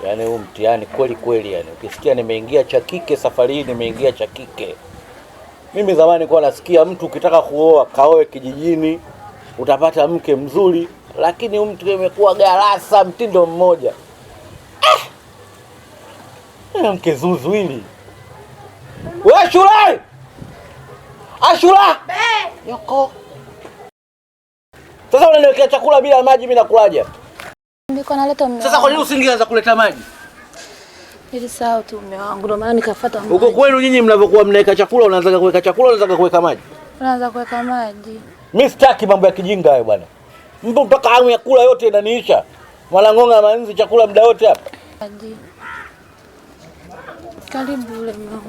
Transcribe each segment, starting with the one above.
Yaani huu mtihani kweli kweli yani. Ukisikia nimeingia cha kike safari hii nimeingia cha kike. Mimi zamani nilikuwa nasikia mtu ukitaka kuoa kaoe kijijini utapata mke mzuri, lakini mtu imekuwa garasa mtindo mmoja. Mke zuzu hili. Wewe Shura! Ashura! Yoko. Sasa unaniwekea chakula bila maji mimi nakulaje? Niko naleta mume. Sasa kwa nini usingeanza kuleta maji? Nilisahau tu mume wangu ndio maana nikafuata maji. Huko kwenu nyinyi mnapokuwa mnaweka chakula unaanza kuweka chakula unaanza kuweka maji? Unaanza kuweka maji. Mimi sitaki mambo ya kijinga hayo bwana. Mpo mpaka hamu ya kula yote inaniisha. Malangonga manzi chakula muda wote hapa. Maji. Karibu ule mama.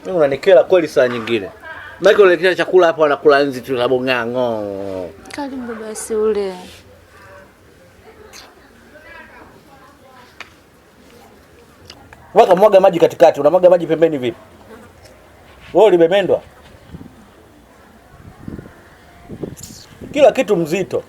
Mimi unanikera kweli saa nyingine. Maana unaletea chakula hapa wanakula nzi tu na bongango. Karibu basi ule. Waka mwaga maji katikati, unamwaga maji pembeni vipi? Wewe ulibemendwa. Kila kitu mzito.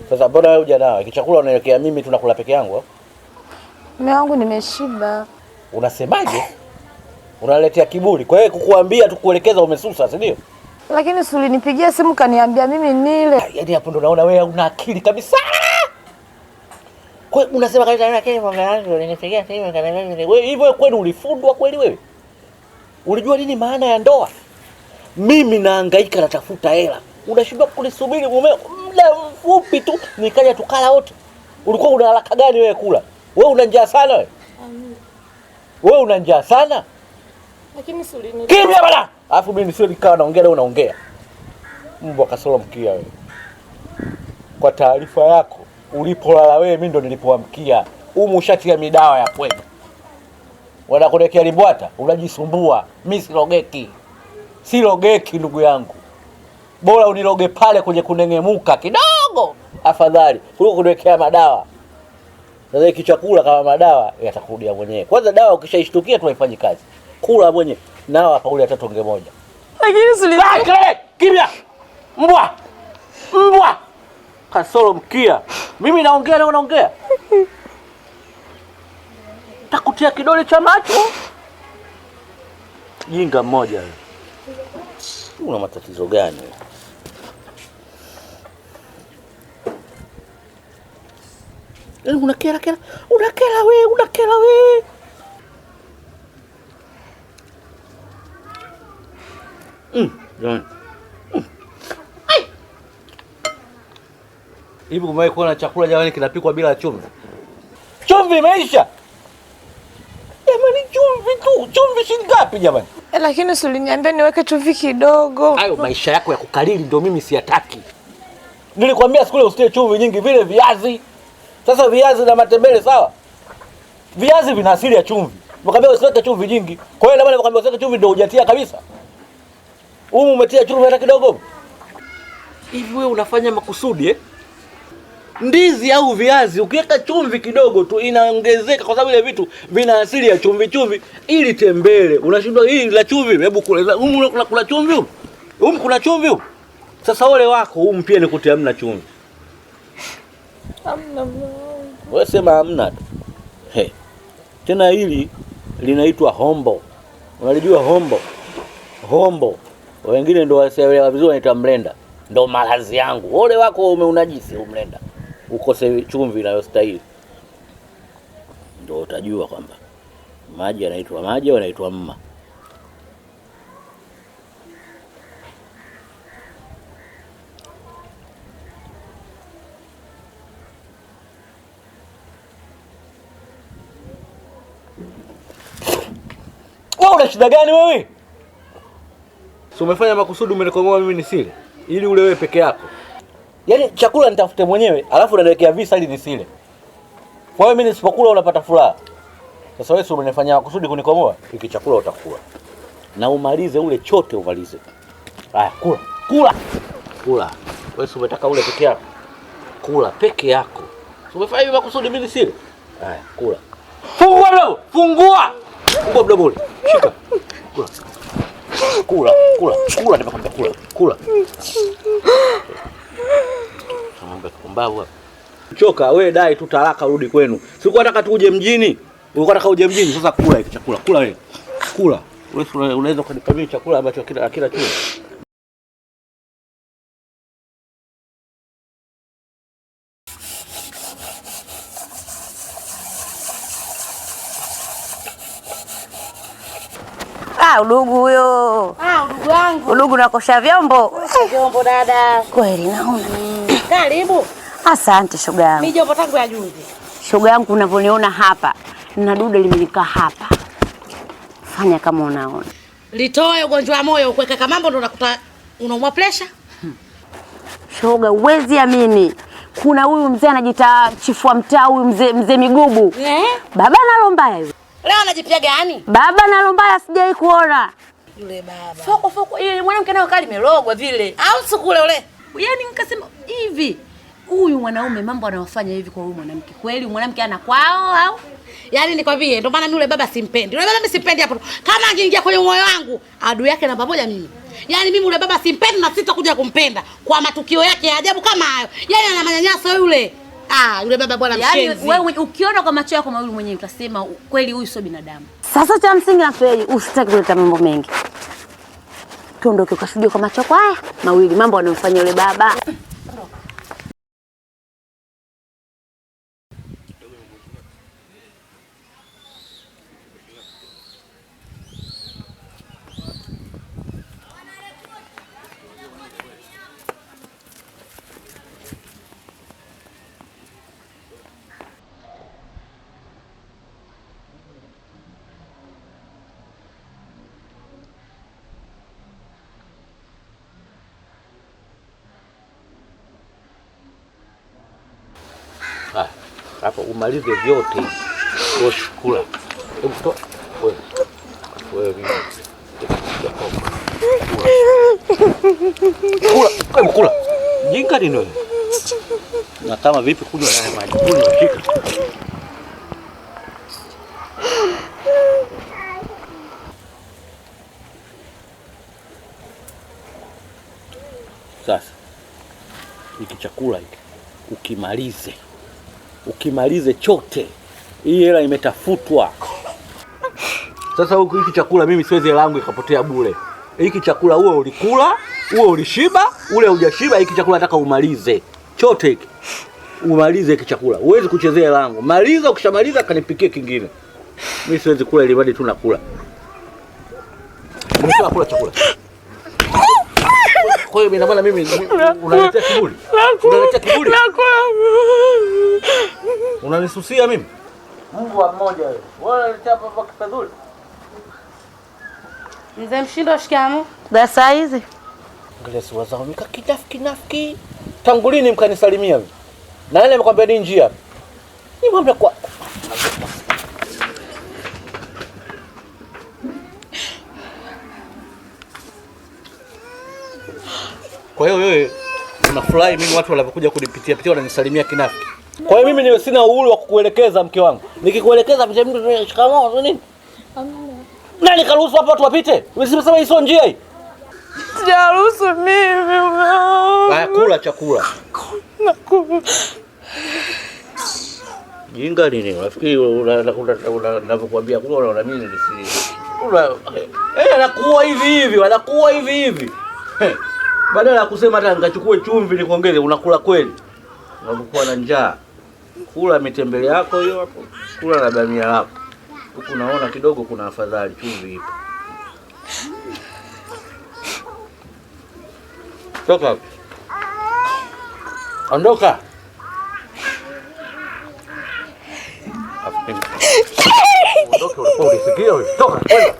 Sasa bora wewe uja nao. Kichakula unaniwekea mimi tunakula peke yangu. Mume wangu nimeshiba. Unasemaje? Unaletea kiburi. Kwa hiyo kukuambia tukuelekeza umesusa, si ndio? Lakini si ulinipigia simu kaniambia mimi nile. Yaani hapo ndo naona wewe una akili kabisa. Kwa hiyo unasema kabisa na kile mama yangu ninipigia simu kaniambia wewe hivyo kweli ulifundwa kweli wewe? Ulijua nini maana ya ndoa? Mimi nahangaika natafuta hela. Unashindwa kunisubiri mumeo muda mfupi tu nikaja tukala wote. Ulikuwa una haraka gani wewe kula? Wewe una njaa sana wewe? Wewe una njaa sana? Lakini si ulinipigia. Kimya bwana. Alafu mimi sio nikawa naongea leo unaongea. Mbwa kasoro mkia wewe. Kwa taarifa yako, ulipolala wewe mimi ndo nilipoamkia. Humu shati ya midawa ya kwenda. Wanakuelekea libwata, unajisumbua. Mimi silogeki. Silogeki ndugu yangu. Bora uniloge pale kwenye kunengemuka kidogo. Afadhali kuliko kuniwekea madawa. Sasa hiki chakula kama madawa yatakurudia mwenyewe. Kwanza dawa ukishaishtukia tu haifanyi kazi. Kula mwenyewe. Nao hapa ule hata tonge moja. Lakini si kimya. Mbwa. Mbwa. Kasoro mkia. Mimi naongea na unaongea. Takutia kidole cha macho. Jinga mmoja. Una matatizo gani? Unakera wewe. Jamani. Hivi umewahi kuona chakula jamani kinapikwa bila chumvi? Chumvi imeisha. Jamani chumvi shilingi ngapi jamani? Lakini si uliniambia niweke chumvi kidogo. Hayo maisha yako ya kukalili ndio mimi siyataki. Nilikwambia siku ile usitie chumvi nyingi vile viazi. Sasa viazi na matembele sawa? Viazi vina asili ya chumvi. Nikwambia usiweke chumvi nyingi. Kwa hiyo labda nikwambia usiweke chumvi ndio hujatia kabisa. Umetia chumvi hata kidogo. Hivi wewe unafanya makusudi eh? Ndizi au viazi ukiweka chumvi kidogo tu inaongezeka kwa sababu ile vitu vina asili ya chumvi ili tembele. Unashindwa hii la chumvi, hebu kula. Kuna chumvi huko. Kuna chumvi huko. Sasa ole wako pia nikutia hamna chumvi. Hamna. Wewe sema hamna tu. Tena hili linaitwa hombo. Unalijua hombo? Hombo. Wengine ndio wasewa vizuri wanaita mlenda. Ndio malazi yangu. Ole wako umeunajisi mlenda. Ukose chumvi inayostahili. Ndio utajua kwamba maji yanaitwa maji au yanaitwa mma. Wewe una shida gani wewe? Si umefanya makusudi umenikomoa mimi nisile ili ule wewe peke yako. Yaani chakula nitafute mwenyewe, alafu unaniwekea visa ili nisile. Kwa hiyo mimi nisipokula unapata furaha. Sasa wewe umenifanyia makusudi kunikomoa, hiki chakula utakula. Na umalize ule chote umalize. Haya, kula. Wewe umetaka ule peke yako. Kula peke yako. Umefanya hivi makusudi mimi nisile? Haya, kula. Fungua mdomo, fungua. Fungua mdomo ule. Shika. Kula. Kula nimekwambia kula. Ng'ombe kumbavu hapa. Choka wewe, dai tu talaka urudi kwenu. Sikuwa nataka tu uje mjini. Ulikuwa nataka uje mjini, sasa kula hiki chakula. Kula wewe. Kula. Wewe unaweza kunipa mimi chakula ambacho kila kitu. Udugu huyo. Udugu wangu. Udugu nakosha vyombo. Vyombo dada. Kweli naona. Karibu. Asante shoga yangu. Mimi jombo tangu ya juzi. Shoga yangu unavyoniona hapa, na dude limenikaa hapa. Fanya kama unaona. Litoe ugonjwa wa moyo kuweka kama mambo ndo unakuta unaumwa pressure. Shoga, uwezi amini. Kuna huyu mzee anajiita chifu wa mtaa, huyu mzee Migubu. Baba nalo mbaya yule. Leo anajipiga gani? Baba nalo mbaya sijai kuona. Yule baba. Foko ile mwanamke nayo kali melogwa vile. Au sikule ule. Yaani nikasema hivi, huyu mwanaume mambo anayofanya hivi kwa huyu mwanamke. Kweli mwanamke ana kwao au? Yaani nikwambie ndio maana mimi yule baba simpendi. Yule baba mimi simpendi hapo. Kama angeingia kwenye moyo wangu, adui yake namba moja mimi. Yaani mimi yule baba simpendi na sitakuja kumpenda kwa matukio yake ya ajabu kama hayo. Yaani ana manyanyaso yule. Yule baba bwana mshenzi. Yaani wewe ukiona kwa macho yako mawili mwenyewe utasema kweli huyu sio binadamu. Sasa cha msingi na kweli usitaki kuleta mambo mengi. Tuondoke ukashuhudia kwa macho yako haya mawili mambo anayofanya yule baba. Hapo umalize vyote. Kula. Wewe. Kula. Jinga nini wewe? Na kama vipi kunywa na maji? Kunywa shika. Sasa hiki chakula hiki ukimalize chote, hii hela imetafutwa. Sasa huku hiki chakula mimi siwezi hela yangu ikapotea bure. Hiki chakula uwe ulikula, uwe ulishiba, ule hujashiba, hiki chakula nataka umalize. Chote hiki. Umalize hiki chakula. Huwezi kuchezea hela yangu. Maliza, ukishamaliza kanipikie kingine. Mimi siwezi kula ili bado tu nakula. Nimesema kula chakula. Kwa hiyo ina maana mimi unaletea kiburi? Unaletea kiburi? Unanisusia mimi? Mungu wa mmoja wewe. Wewe unaletea hapa kifadhuli? Mzee Mshindo, shikamoo. Dasa hizi. Angalia sura zao kinafiki. Tangu lini mkanisalimia mimi? Na nani amekwambia ni njia? Ni mwambie kwa. Kwa hiyo wewe unafurahi mimi watu wanapokuja kunipitia wananisalimia kinafiki. Kwa hiyo mimi niwe sina uhuru wa kukuelekeza mke wangu. Nikikuelekeza pita mtu shikamoo nini? Nani karuhusu hapa watu wapite? Umesema hii sio njia hii. Sijaruhusu mimi. Haya, kula chakula. Nakula. Jinga nini? Nafikiri unavyokuambia kula unaona mimi nisiri. Anakuwa hivi, wanakuwa hivi. Badala ya kusema hata nikachukue chumvi nikuongeze, unakula kweli. Unapokuwa na njaa. Kula mitembele yako hiyo hapo. Kula na bamia lako. Huku unaona kidogo kuna afadhali chumvi ipo. Toka. Ondoka. Ondoka, ulisikia wewe? Toka, kwenda.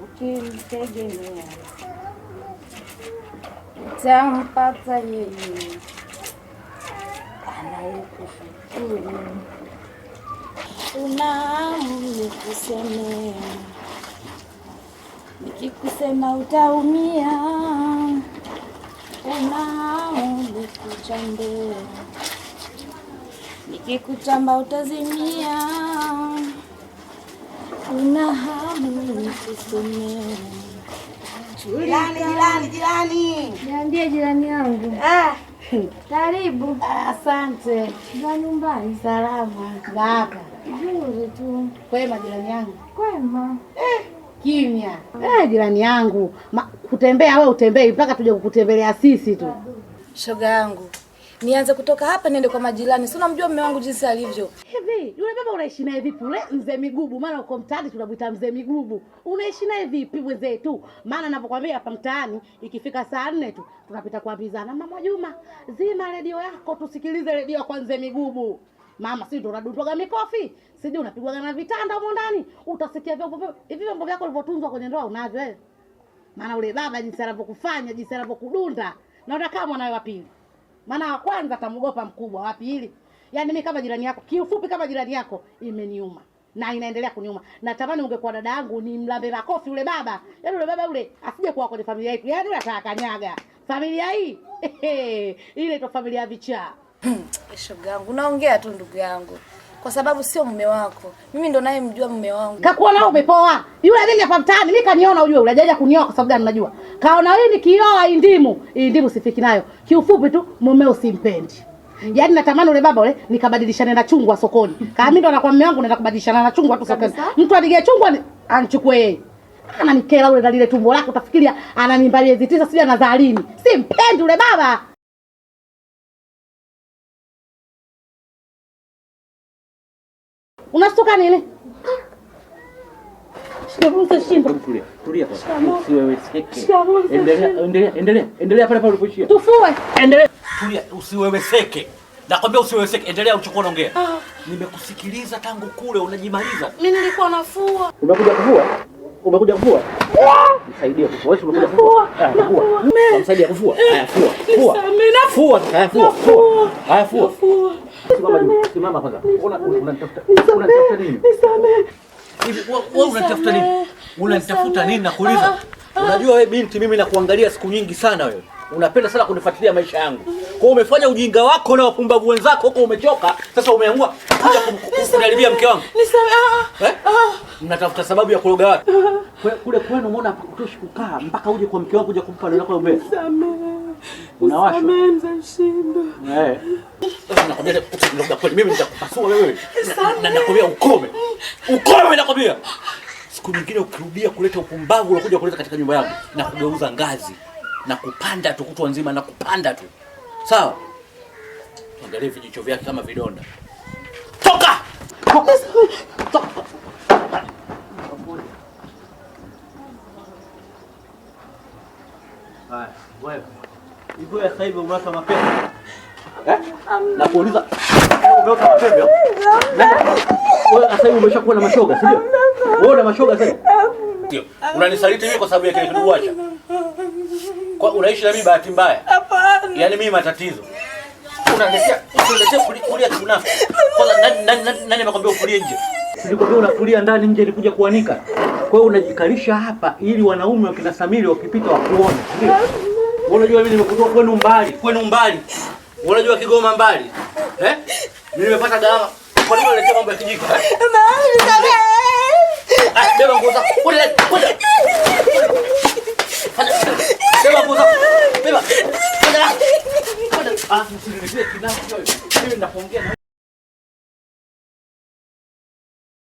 ukimtegemea utampata yeye anayekushukuru. Una hamu nikusemea, nikikusema utaumia. Una hamu nikuchambea, nikikuchamba utazimia. Una hamu nikusemea. Jirani. Niambie jirani yangu. Karibu. Asante. Za nyumbani? Salama. Baba. Nzuri tu. Kwema jirani yangu. Kwema. Kimya. Jirani yangu. Kutembea wewe utembei mpaka tuje kukutembelea sisi tu. Shoga yangu, nianze kutoka hapa niende kwa majirani. Si unamjua mume wangu jinsi alivyo. Hivi, yule baba unaishi naye vipi ule mzee Migubu? Maana uko mtaani tunamuita mzee Migubu. Unaishi naye vipi mwenzetu? Maana ninapokuambia hapa mtaani ikifika saa 4 tu tunapita kuambizana, Mama Juma, zima redio yako tusikilize redio kwa mzee Migubu. Mama, si ndo unadundwaga mikofi? Sijui unapigwaga na vitanda huko ndani. Utasikia vyombo vyako vilivyotunzwa kwenye ndoa unavyo wewe. Maana ule baba jinsi anavyokufanya, jinsi anavyokudunda, na unakaa mwanawe wa pili. Maana wa kwanza atamgopa mkubwa, wa pili. Yaani mimi kama jirani yako, kiufupi kama jirani yako imeniuma na inaendelea kuniuma. Natamani ungekuwa dada yangu ni mlambe makofi ule baba. Yaani ule baba ule asije kuwa kwenye familia yetu. Yaani unataka kanyaga. Familia hii ile to familia ya vichaa. Shoga yangu, naongea tu ndugu yangu. Kwa sababu sio mume wako. Mimi ndo naye mjua mume wangu. Kakuona umepoa. Yule mimi hapa mtaani mimi kaniona ujue unajaja kunioa kwa sababu gani unajua. Kaona wewe nikioa indimu sifiki nayo. Kiufupi tu mume usimpendi. Yaani natamani ule baba ule nikabadilishane na chungwa sokoni. Kama mimi ndo nakuwa mume wangu naenda kubadilishana na chungwa tu sokoni. Mtu adige chungwa anachukue yeye. Ananikera ule dalile tumbo lako utafikiria ana mimba miezi 9 sija anazaa lini. Simpendi ule baba. Unastuka nini? Tulia. Usiweweseke. Endelea pale pale ulipoishia. Tufue. Endelea. Tulia, usiweweseke. Nakwambia usiweweseke. Endelea ulichokuwa unaongea. Nimekusikiliza tangu kule unajimaliza. Mimi nilikuwa nafua. Umekuja kufua? Nisaidie kufua. Wewe umekuja kufua? Kufua. Nisaidie kufua. Haya, fua. Fua. Haya, fua. Simama kwanza. Unatafuta nini? Nisamee. Hivi wewe unatafuta nini? Unatafuta nini nakuuliza? Unajua wewe binti, mimi nakuangalia siku nyingi sana wewe. Unapenda sana kunifuatilia maisha yangu. Kwa hiyo umefanya ujinga wako na wapumbavu wenzako huko umechoka. Sasa umeamua kuja kuniharibia mke wangu. Nisamee. Mnatafuta sababu ya kuloga watu. Kule kwenu umeona hakutoshi kukaa mpaka uje kwa mke wangu kuja kumpa neno lako umbea. Nisamee. Unawasha. Mzashindo. Nakwambia usiloga kweli mimi nitakupasua wewe. Na nakwambia ukome. Ukome nakwambia. Siku nyingine ukirudia kuleta upumbavu unakuja kuleta katika nyumba yangu na kugeuza ngazi na kupanda tu kutwa nzima na kupanda tu. Sawa? Angalia vijicho vyake kama vidonda. Toka! Toka! Haya, wewe. Hivyo sasa hivi umeota mapema. Na kuuliza umeota mapema? Wewe sasa hivi umeshakuwa na mashoga, si ndio? Wewe una mashoga sasa? Ndio. Unanisaliti mimi kwa sababu ya kile kiduacha. Kwa unaishi na mimi bahati mbaya? Hapana. Yaani mimi matatizo. Unaniletea kulia tunafu. Kwanza nani amekwambia ukulie nje? Nilikwambia unakulia ndani, nje nikuja kuanika. Kwa hiyo unajikalisha hapa ili wanaume wakina Samiri wakipita wakuone. Ndio. Unajua mimi nimekutoa kwenu mbali. Unajua Kigoma mbali. Mimi nimepata gharama. Kwa nini unaletea mambo ya kijiko? Beba nguo zako. Kwenda. Beba nguo zako. Beba. Kwenda. Msiniletee kinafiki wewe. Mimi ninapoongea